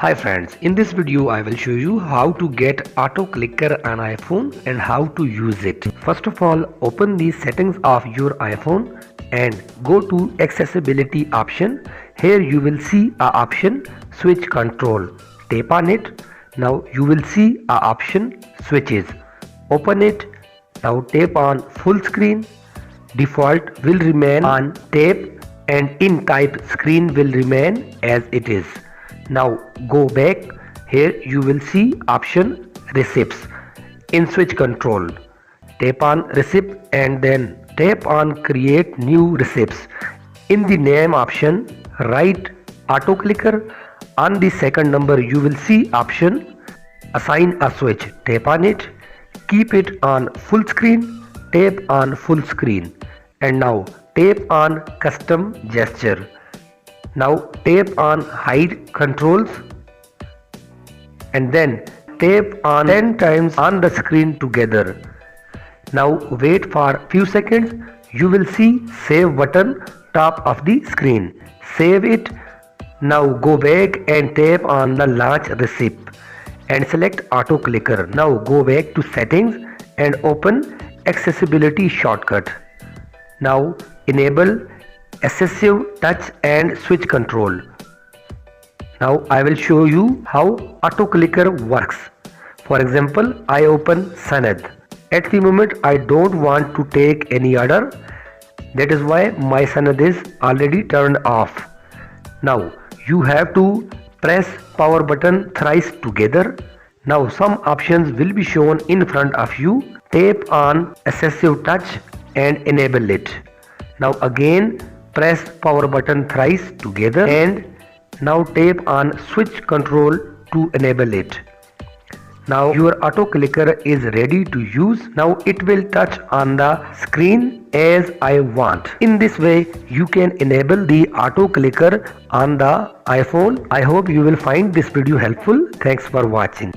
Hi friends, in this video I will show you how to get auto clicker on iPhone and how to use it. First of all, open the settings of your iPhone and go to accessibility option. Here you will see a option switch control. Tap on it. Now you will see a option switches. Open it. Now tap on full screen. Default will remain on tap and in type screen will remain as it is. Now go back. Here you will see option receipts. In switch control, tap on receipt and then tap on create new receipts. In the name option, write auto clicker. On the second number you will see option assign a switch. Tap on it. Keep it on full screen. Tap on full screen and now tap on custom gesture. Now tap on hide controls and then tap on 10 times on the screen together. Now wait for few seconds. You will see save button top of the screen. Save it. Now go back and tap on the launch receipt and select auto clicker. Now go back to settings and open accessibility shortcut. Now enable assistive touch and switch control. Now I will show you how auto clicker works. For example, I open Sanad. At the moment I don't want to take any order. That is why my Sanad is already turned off. Now you have to press power button thrice together. Now some options will be shown in front of you. Tap on assistive touch and enable it. Now again press power button thrice together and now tap on switch control to enable it. Now your auto clicker is ready to use. Now it will touch on the screen as I want. In this way you can enable the auto clicker on the iPhone. I hope you will find this video helpful. Thanks for watching.